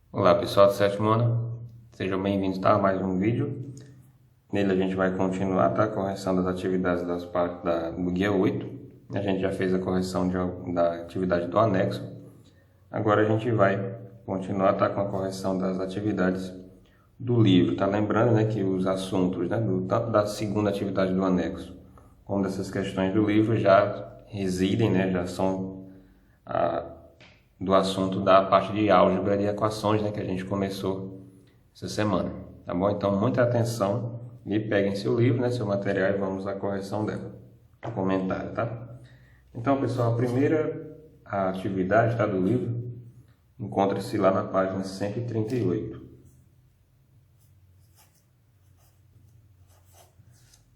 Olá pessoal do sétimo ano, sejam bem-vindos a mais um vídeo. Nele a gente vai continuar a correção das atividades do guia 8. A gente já fez a correção da atividade do anexo. Agora a gente vai continuar com a correção das atividades do livro. Lembrando, né, que os assuntos, né, tanto da segunda atividade do anexo como dessas questões do livro já residem, né, já são do assunto da parte de álgebra e equações, né, que a gente começou essa semana, tá bom? Então, muita atenção e peguem seu livro, né, seu material e vamos à correção dela, comentário, tá? Então, pessoal, a primeira atividade do livro encontra-se lá na página 138.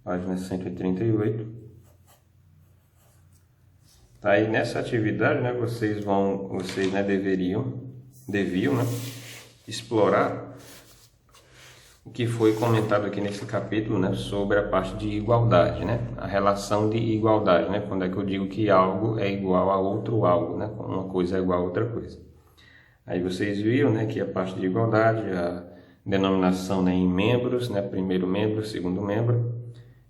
Página 138. Tá, e nessa atividade, né, vocês deviam, né, explorar o que foi comentado aqui nesse capítulo, né, sobre a parte de igualdade, né, a relação de igualdade, né, quando é que eu digo que algo é igual a outro algo, né, uma coisa é igual a outra coisa. Aí vocês viram, né, que a parte de igualdade, a denominação, né, em membros, né, primeiro membro, segundo membro,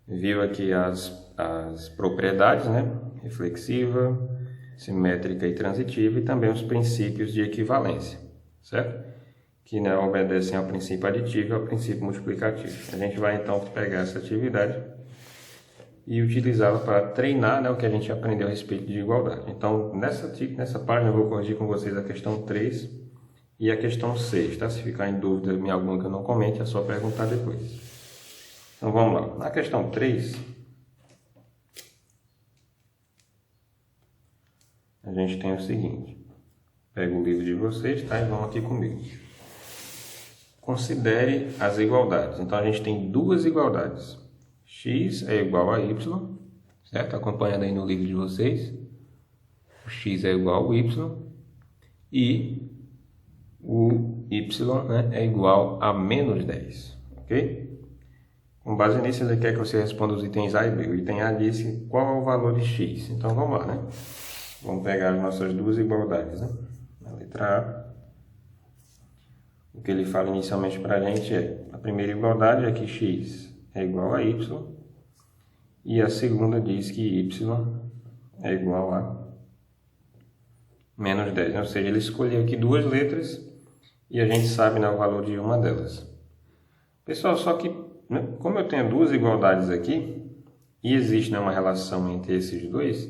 viu aqui as propriedades, né, reflexiva, simétrica e transitiva, e também os princípios de equivalência, certo? Que, né, obedecem ao princípio aditivo e ao princípio multiplicativo. A gente vai então pegar essa atividade e utilizá-la para treinar, né, o que a gente aprendeu a respeito de igualdade. Então, nessa página eu vou corrigir com vocês a questão 3 e a questão 6, tá? Se ficar em dúvida em alguma que eu não comente, é só perguntar depois. Então vamos lá. Na questão 3, a gente tem o seguinte. Pega o livro de vocês, tá? E vão aqui comigo. Considere as igualdades. Então a gente tem duas igualdades. X é igual a Y, certo? Acompanhando aí no livro de vocês. O X é igual ao Y. E o Y, né, é igual a menos 10. Ok? Com base nisso, ele quer que você responda os itens A e B. O item A diz qual é o valor de x. Então, vamos lá, né? Vamos pegar as nossas duas igualdades, né? Na letra A, o que ele fala inicialmente para a gente é, a primeira igualdade é que x é igual a y, e a segunda diz que y é igual a menos 10. Ou seja, ele escolheu aqui duas letras e a gente sabe, né, o valor de uma delas. Pessoal, só que como eu tenho duas igualdades aqui, e existe, né, uma relação entre esses dois,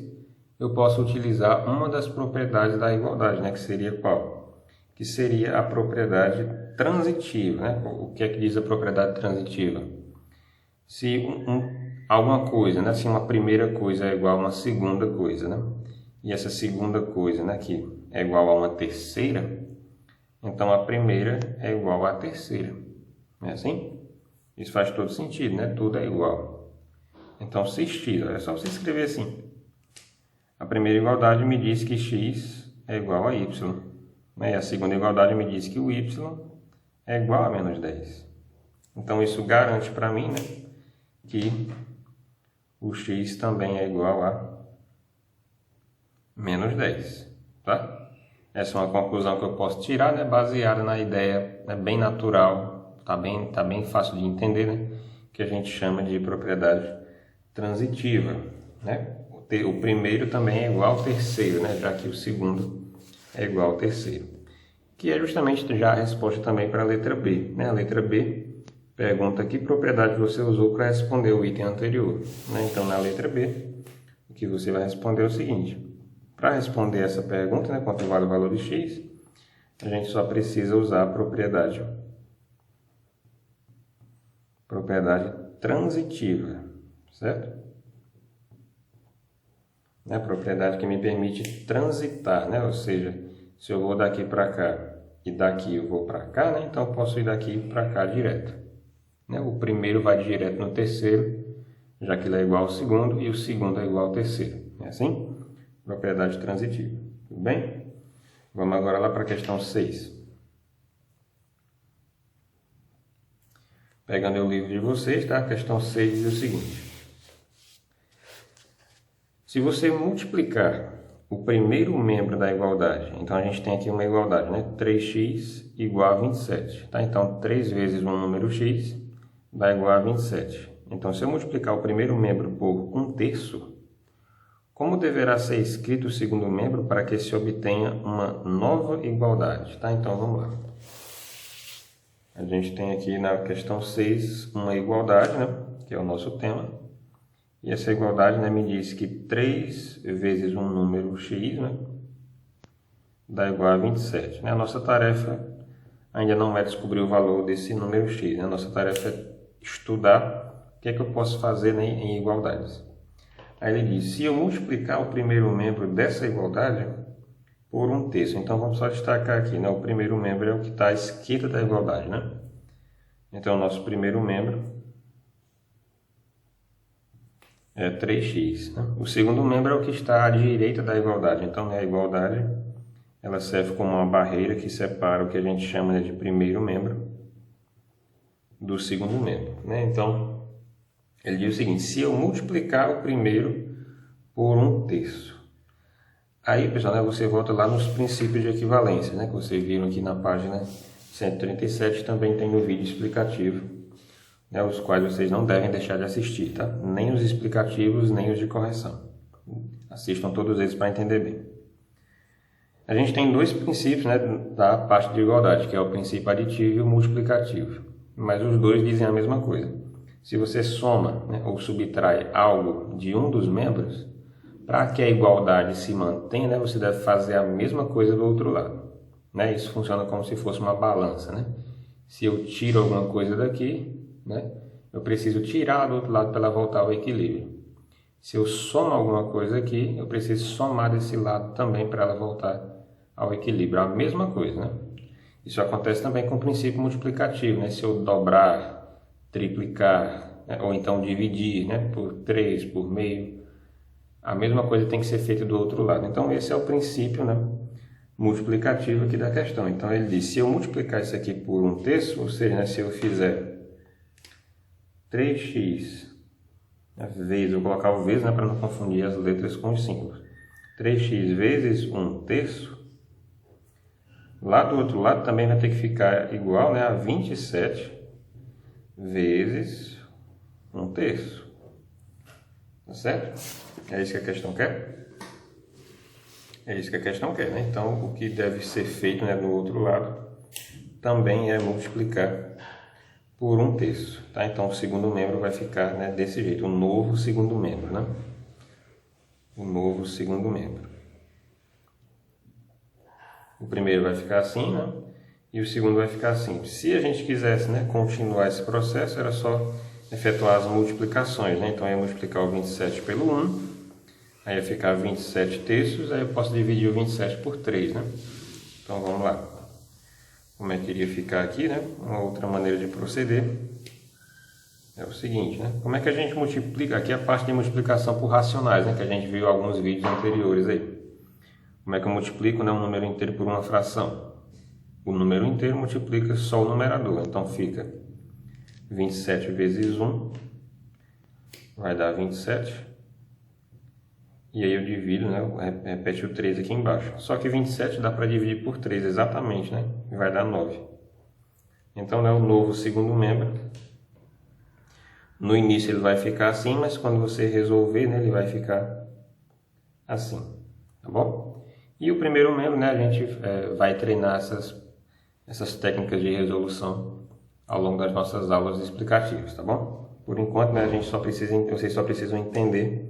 eu posso utilizar uma das propriedades da igualdade, né, que seria qual? Que seria a propriedade transitiva. Né? O que é que diz a propriedade transitiva? Se alguma coisa, né, se uma primeira coisa é igual a uma segunda coisa, né, e essa segunda coisa, né, que é igual a uma terceira, então a primeira é igual à terceira. Não é assim? Isso faz todo sentido, né? Tudo é igual. Então, se x, é só você escrever assim. A primeira igualdade me diz que x é igual a y. E a segunda igualdade me diz que o y é igual a menos 10. Então, isso garante para mim, né, que o x também é igual a menos 10. Tá? Essa é uma conclusão que eu posso tirar, né, baseada na ideia, né, bem natural. Tá bem fácil de entender, né? Que a gente chama de propriedade transitiva, né? O primeiro também é igual ao terceiro, né? Já que o segundo é igual ao terceiro. Que é justamente já a resposta também para a letra B, né? A letra B pergunta que propriedade você usou para responder o item anterior, né? Então, na letra B, o que você vai responder é o seguinte. Para responder essa pergunta, né? Quanto vale o valor de x, a gente só precisa usar a propriedade transitiva, certo? É a propriedade que me permite transitar, né? Ou seja, se eu vou daqui para cá e daqui eu vou para cá, né? Então eu posso ir daqui para cá direto. Né? O primeiro vai direto no terceiro, já que ele é igual ao segundo, e o segundo é igual ao terceiro. É assim? Propriedade transitiva. Tudo bem? Vamos agora lá para a questão 6. Pegando o livro de vocês, tá? A questão 6 diz o seguinte. Se você multiplicar o primeiro membro da igualdade. Então, a gente tem aqui uma igualdade, né? 3x igual a 27. Tá? Então, 3 vezes um número x dá igual a 27. Então, se eu multiplicar o primeiro membro por 1/3, como deverá ser escrito o segundo membro para que se obtenha uma nova igualdade? Tá? Então, vamos lá. A gente tem aqui na questão 6 uma igualdade, né? Que é o nosso tema. E essa igualdade, né, me diz que 3 vezes um número x, né, dá igual a 27. Né? A nossa tarefa ainda não é descobrir o valor desse número x. Né? A nossa tarefa é estudar o que é que eu posso fazer, né, em igualdades. Aí ele diz, se eu multiplicar o primeiro membro dessa igualdade por 1/3. Então, vamos só destacar aqui, né? O primeiro membro é o que está à esquerda da igualdade, né? Então, o nosso primeiro membro é 3x. Né? O segundo membro é o que está à direita da igualdade. Então, a igualdade ela serve como uma barreira que separa o que a gente chama, né, de primeiro membro do segundo membro. Né? Então, ele diz o seguinte, se eu multiplicar o primeiro por 1/3. Aí, pessoal, né, você volta lá nos princípios de equivalência, né, que vocês viram aqui na página 137, também tem no vídeo explicativo, né, os quais vocês não devem deixar de assistir, tá? Nem os explicativos, nem os de correção. Assistam todos eles para entender bem. A gente tem dois princípios, né, da parte de igualdade, que é o princípio aditivo e o multiplicativo. Mas os dois dizem a mesma coisa. Se você soma, né, ou subtrai algo de um dos membros, para que a igualdade se mantenha, né, você deve fazer a mesma coisa do outro lado. Né? Isso funciona como se fosse uma balança. Né? Se eu tiro alguma coisa daqui, né, eu preciso tirar do outro lado para ela voltar ao equilíbrio. Se eu somo alguma coisa aqui, eu preciso somar desse lado também para ela voltar ao equilíbrio. A mesma coisa. Né? Isso acontece também com o princípio multiplicativo. Né? Se eu dobrar, triplicar, né, ou então dividir, né, por 3, por meio, a mesma coisa tem que ser feita do outro lado. Então, esse é o princípio, né, multiplicativo aqui da questão. Então, ele diz, se eu multiplicar isso aqui por 1/3, ou seja, né, se eu fizer 3x vezes, eu vou colocar o vezes, né, para não confundir as letras com os símbolos. 3x vezes 1/3, lá do outro lado também vai ter que ficar igual, né, a 27 vezes 1/3. Tá certo? É isso que a questão quer? É isso que a questão quer, né? Então, o que deve ser feito, né, no outro lado também é multiplicar por 1/3. Tá? Então, o segundo membro vai ficar, né, desse jeito, o novo segundo membro. Né? O novo segundo membro. O primeiro vai ficar assim, né? E o segundo vai ficar assim. Se a gente quisesse, né, continuar esse processo, era só efetuar as multiplicações. Né? Então, eu ia multiplicar o 27 pelo 1. Aí ia ficar 27/3, aí eu posso dividir o 27 por 3, né? Então, vamos lá. Como é que iria ficar aqui, né? Uma outra maneira de proceder é o seguinte, né? Como é que a gente multiplica? Aqui é a parte de multiplicação por racionais, né? Que a gente viu em alguns vídeos anteriores aí. Como é que eu multiplico, né, um número inteiro por uma fração? O número inteiro multiplica só o numerador. Então, fica 27 vezes 1 vai dar 27. E aí eu divido, né? Repete o 3 aqui embaixo. Só que 27 dá para dividir por 3 exatamente, né? E vai dar 9. Então, né, o novo segundo membro. No início ele vai ficar assim, mas quando você resolver, né, ele vai ficar assim. Tá bom? E o primeiro membro, né, a gente vai treinar essas técnicas de resolução ao longo das nossas aulas explicativas, tá bom? Por enquanto, né, vocês só precisam entender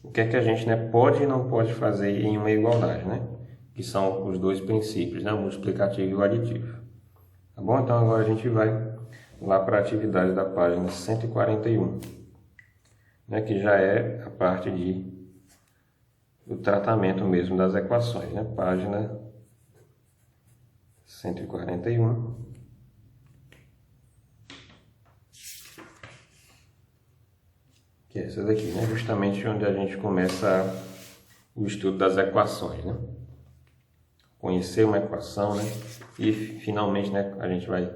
o que é que a gente, né, pode e não pode fazer em uma igualdade, né? Que são os dois princípios, né? O multiplicativo e o aditivo. Tá bom? Então agora a gente vai lá para a atividade da página 141, né? Que já é a parte do tratamento mesmo das equações, né? Página 141. Que é essa daqui, né? Justamente onde a gente começa o estudo das equações, né? Conhecer uma equação, né? E finalmente, né, a gente vai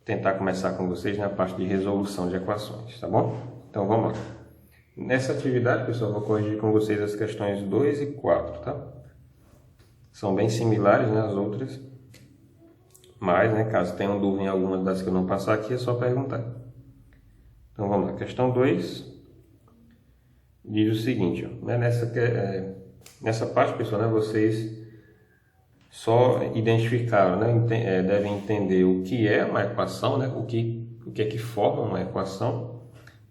tentar começar com vocês na parte de resolução de equações, tá bom? Então vamos lá. Nessa atividade, pessoal, vou corrigir com vocês as questões 2 e 4, tá? São bem similares, né, às outras. Mas, né, caso tenham dúvida em alguma das que eu não passar aqui, é só perguntar. Então, vamos lá. Questão 2 diz o seguinte, ó, né, nessa parte, pessoal, né, vocês só identificaram, né, devem entender o que é uma equação, né, o que é que forma uma equação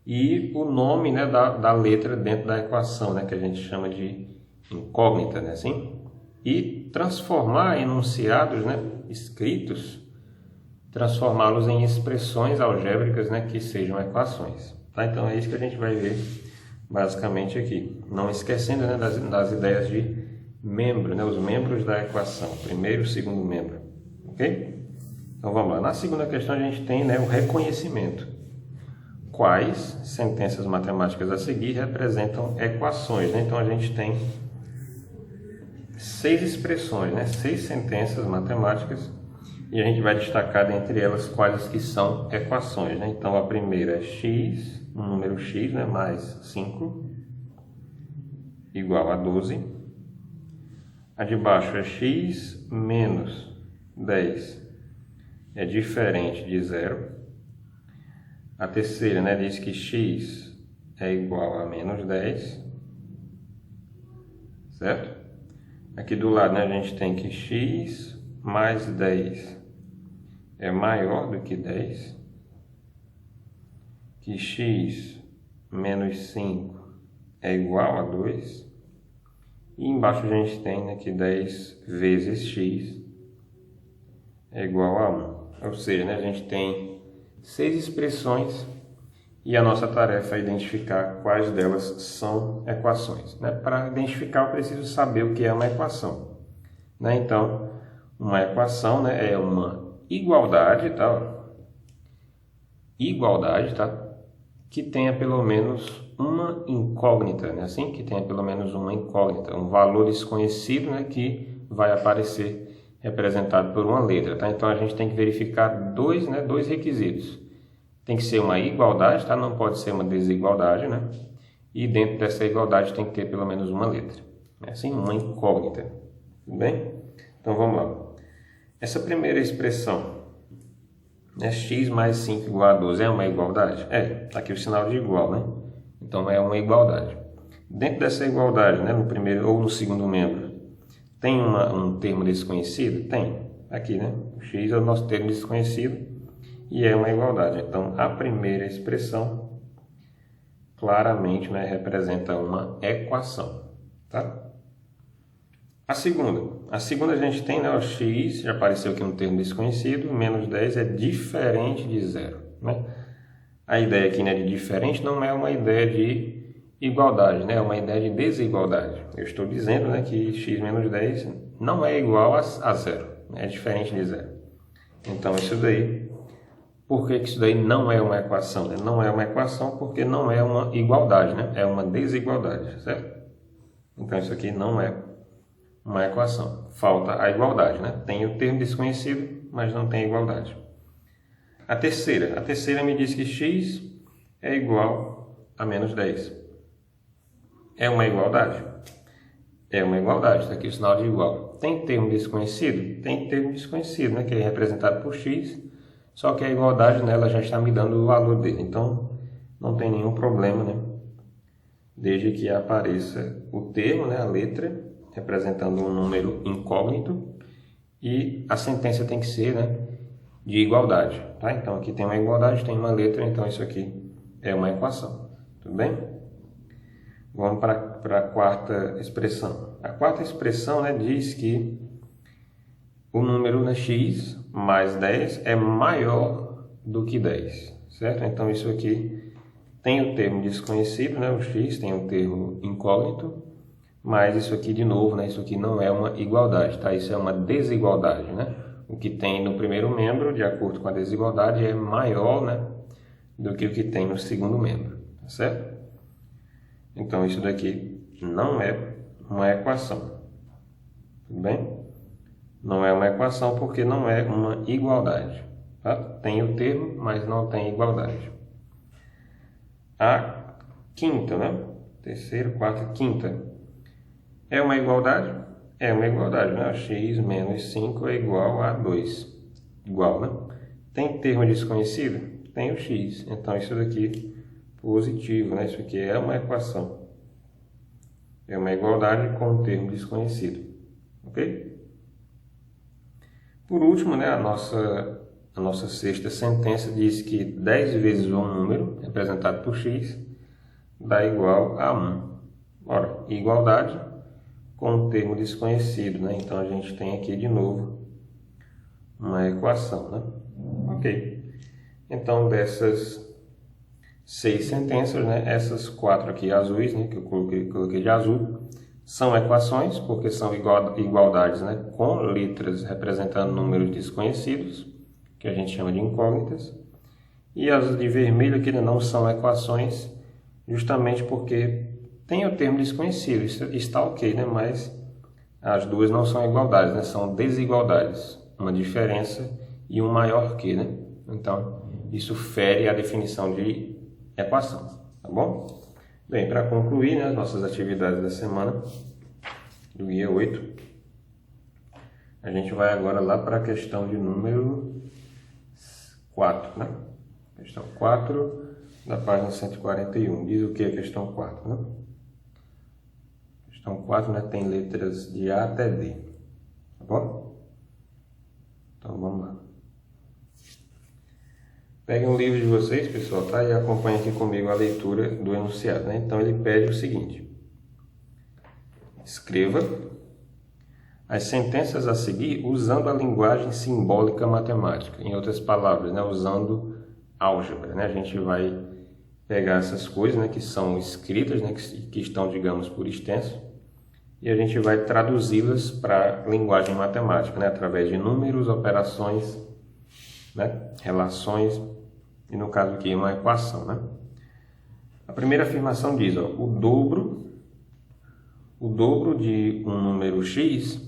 e o nome, né, da letra dentro da equação, né, que a gente chama de incógnita, né, assim? E transformar enunciados, né, escritos, transformá-los em expressões algébricas, né, que sejam equações. Tá? Então é isso que a gente vai ver basicamente aqui. Não esquecendo, né, das ideias de membro, né, os membros da equação, primeiro e segundo membro. Ok? Então vamos lá. Na segunda questão a gente tem, né, o reconhecimento. Quais sentenças matemáticas a seguir representam equações? Né? Então a gente tem 6 expressões, né? 6 sentenças matemáticas e a gente vai destacar dentre elas quais que são equações, né? Então a primeira é x, um número x, né? Mais 5 igual a 12. A de baixo é x menos 10 é diferente de 0. A terceira, né, diz que x é igual a menos 10, certo? Aqui do lado, né, a gente tem que x mais 10 é maior do que 10, que x menos 5 é igual a 2, e embaixo a gente tem, né, que 10 vezes x é igual a 1. Ou seja, né, a gente tem 6 expressões e a nossa tarefa é identificar quais delas são equações. Né? Para identificar, eu preciso saber o que é uma equação. Né? Então, uma equação, né, é uma igualdade, tá? Igualdade, tá? Que tenha pelo menos uma incógnita, né? Assim, que tenha pelo menos uma incógnita, um valor desconhecido, né, que vai aparecer representado por uma letra. Tá? Então, a gente tem que verificar dois requisitos. Tem que ser uma igualdade, tá? Não pode ser uma desigualdade, né? E dentro dessa igualdade tem que ter pelo menos uma letra. É assim, uma incógnita. Tudo bem? Então vamos lá. Essa primeira expressão, né? X mais 5 igual a 12, é uma igualdade? É, tá aqui o sinal de igual, né? Então é uma igualdade. Dentro dessa igualdade, né? No primeiro ou no segundo membro, tem um termo desconhecido? Tem. Aqui, né? O X é o nosso termo desconhecido. E é uma igualdade. Então, a primeira expressão claramente, né, representa uma equação. Tá? A segunda a gente tem, né, o x, já apareceu aqui um termo desconhecido, menos 10 é diferente de 0. Né? A ideia aqui, né, de diferente não é uma ideia de igualdade, né, é uma ideia de desigualdade. Eu estou dizendo, né, que x menos 10 não é igual a 0, é diferente de 0. Então, isso daí... Por que isso daí não é uma equação? Né? Não é uma equação porque não é uma igualdade, né? É uma desigualdade, certo? Então isso aqui não é uma equação. Falta a igualdade, né? Tem o termo desconhecido, mas não tem igualdade. A terceira me diz que x é igual a menos 10. É uma igualdade? É uma igualdade, está aqui o sinal de igual. Tem termo desconhecido? Tem termo desconhecido, né? Que é representado por x. Só que a igualdade, né, ela já está me dando o valor dele. Então, não tem nenhum problema, né? Desde que apareça o termo, né, a letra, representando um número incógnito. E a sentença tem que ser, né, de igualdade. Tá? Então, aqui tem uma igualdade, tem uma letra, então isso aqui é uma equação. Tudo bem? Vamos para a quarta expressão. A quarta expressão, né, diz que o número, né, x mais 10 é maior do que 10, certo? Então isso aqui tem o termo desconhecido, né, o x, tem o termo incógnito, mas isso aqui de novo, né, isso aqui não é uma igualdade, tá? Isso é uma desigualdade, né? O que tem no primeiro membro, de acordo com a desigualdade, é maior, né, do que o que tem no segundo membro, tá certo? Então isso daqui não é uma equação, tudo bem? Não é uma equação porque não é uma igualdade. Tá? Tem o termo, mas não tem igualdade. A quinta, né? Terceira, quarta, quinta. É uma igualdade? É uma igualdade, né? X menos 5 é igual a 2. Igual, né? Tem termo desconhecido? Tem o x. Então, isso daqui positivo, né? Isso aqui é uma equação. É uma igualdade com um termo desconhecido. Ok? Por último, né, a nossa sexta sentença diz que 10 vezes um número, representado por x, dá igual a 1. Ora, igualdade com um termo desconhecido, né? Então, a gente tem aqui de novo uma equação, né? Ok. Então, dessas 6 sentenças, né, essas 4 aqui azuis, né, que eu coloquei de azul, são equações, porque são igualdades, né, com letras representando números desconhecidos, que a gente chama de incógnitas. E as de vermelho aqui não são equações, justamente porque tem o termo desconhecido, isso está ok, né, mas as duas não são igualdades, né, são desigualdades, uma diferença e um maior que, né? Então, isso fere a definição de equação, tá bom? Bem, para concluir, né, as nossas atividades da semana, do guia 8, a gente vai agora lá para a questão de número 4, né? Questão 4 da página 141. Diz o que é a questão 4, né? Questão 4, né, tem letras de A até D, tá bom? Então, vamos lá. Peguem um livro de vocês, pessoal, tá? E acompanhem aqui comigo a leitura do enunciado, né? Então, ele pede o seguinte. Escreva as sentenças a seguir usando a linguagem simbólica matemática. Em outras palavras, né? Usando álgebra, né? A gente vai pegar essas coisas, né, que são escritas, né, que estão, digamos, por extenso, e a gente vai traduzi-las para linguagem matemática, né? Através de números, operações, né? Relações, e no caso aqui uma equação, né? A primeira afirmação diz, ó, o dobro de um número x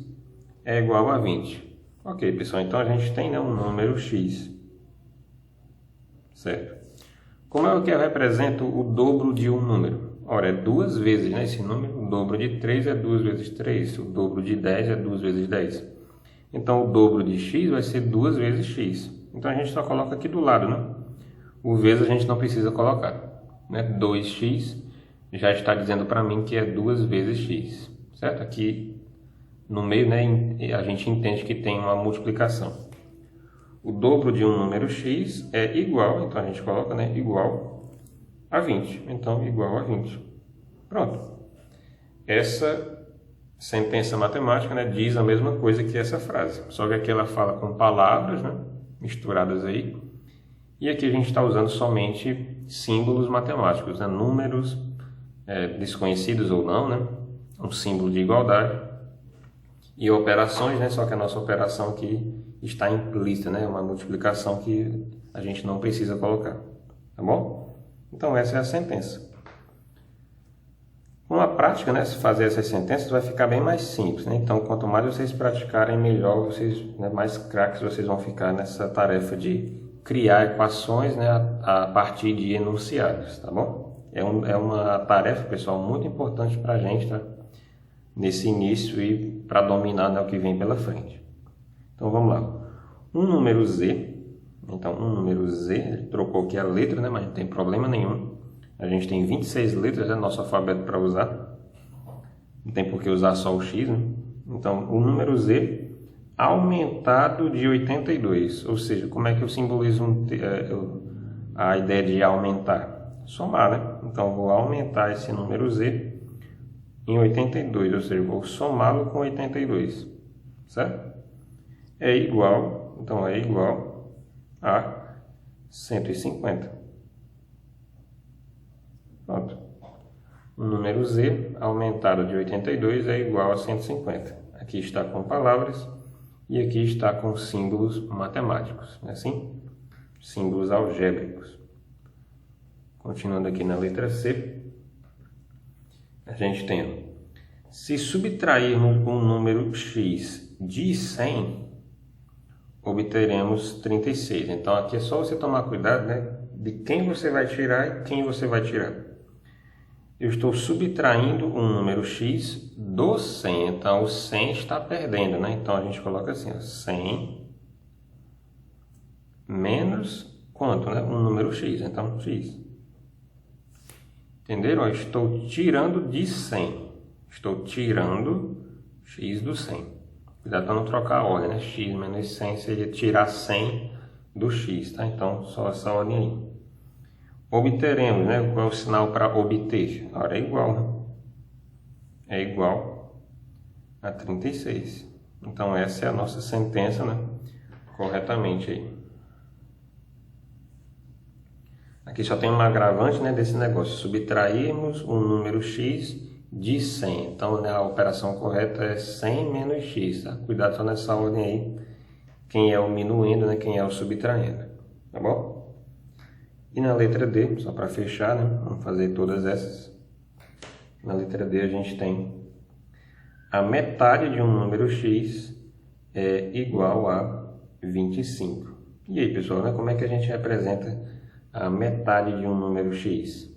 é igual a 20. Ok, pessoal, então a gente tem, né, um número x, certo? Como é que eu represento o dobro de um número? Ora, é 2 vezes, né, esse número. O dobro de 3 é 2 vezes 3. O dobro de 10 é 2 vezes 10. Então, o dobro de x vai ser 2 vezes x. Então, a gente só coloca aqui do lado, né? O vezes a gente não precisa colocar, né? 2x já está dizendo para mim que é 2 vezes x, certo? Aqui no meio, né, a gente entende que tem uma multiplicação. O dobro de um número x é igual, então a gente coloca, né, igual a 20. Então, igual a 20. Pronto. Essa sentença matemática, né, diz a mesma coisa que essa frase. Só que aqui ela fala com palavras, né, misturadas aí. E aqui a gente está usando somente símbolos matemáticos, né, números desconhecidos ou não, né, um símbolo de igualdade. E operações, né, só que a nossa operação aqui está implícita, né, uma multiplicação que a gente não precisa colocar, tá bom? Então essa é a sentença. Com a prática, né, se fazer essas sentenças vai ficar bem mais simples, né? Então quanto mais vocês praticarem, melhor vocês, né, mais craques vocês vão ficar nessa tarefa de criar equações, né, a partir de enunciados, tá bom? É uma tarefa, pessoal, muito importante para a gente, tá? Nesse início e para dominar, né, o que vem pela frente. Então vamos lá. Um número z, então um número z, ele trocou aqui a letra, né, mas não tem problema nenhum. A gente tem 26 letras, né, no nosso alfabeto para usar. Não tem por que usar só o x, né? Então o número z aumentado de 82, ou seja, como é que eu simbolizo a ideia de aumentar? Somar, né? Então vou aumentar esse número z em 82, ou seja, vou somá-lo com 82, certo? É igual, então é igual a 150. Pronto. O número z aumentado de 82 é igual a 150. Aqui está com palavras e aqui está com símbolos matemáticos, não é assim? Símbolos algébricos. Continuando aqui na letra C, a gente tem, se subtrairmos um número x de 100, obteremos 36. Então aqui é só você tomar cuidado, né, de quem você vai tirar e quem você vai tirar. eu estou subtraindo um número x do 100. Então, o 100 está perdendo, né? Então, a gente coloca assim, ó, 100 menos quanto, né? Um número x. Então, x. Entenderam? Eu estou tirando de 100. Estou tirando x do 100. Cuidado para não trocar a ordem, né? X menos 100 seria tirar 100 do x, tá? Então, só essa ordem aí. Obteremos, né? Qual é o sinal para obter? Agora é igual, né? É igual a 36. Então, essa é a nossa sentença, né? Corretamente aí. Aqui só tem um agravante, né, desse negócio. Subtrairmos um número x de 100. Então, né, a operação correta é 100 menos x, tá? Cuidado só nessa ordem aí. Quem é o minuendo, né? Quem é o subtraindo. Tá bom? E na letra D, só para fechar, né? Vamos fazer todas essas. Na letra D a gente tem a metade de um número x é igual a 25. E aí, pessoal, né? Como é que a gente representa a metade de um número x?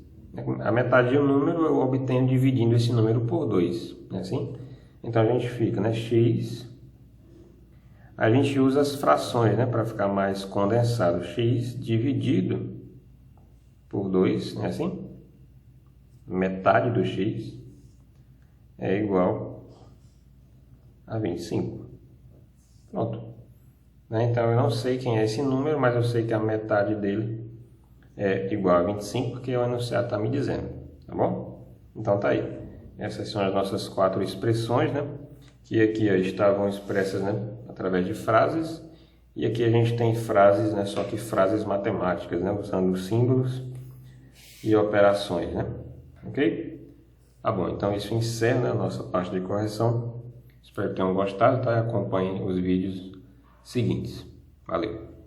A metade de um número eu obtenho dividindo esse número por 2, não é assim? Então a gente fica, né? X. A gente usa as frações, né? Para ficar mais condensado. X dividido por 2, não é assim? Metade do x é igual a 25. Pronto. Então eu não sei quem é esse número, mas eu sei que a metade dele é igual a 25, porque o enunciado está me dizendo, tá bom? Então tá aí. Essas são as nossas 4 expressões, né? Que aqui estavam expressas, né, através de frases. E aqui a gente tem frases, né, só que frases matemáticas, né, usando símbolos e operações, né? Ok? Tá bom, então isso encerra, né, a nossa parte de correção. Espero que tenham gostado, tá? Acompanhem os vídeos seguintes. Valeu!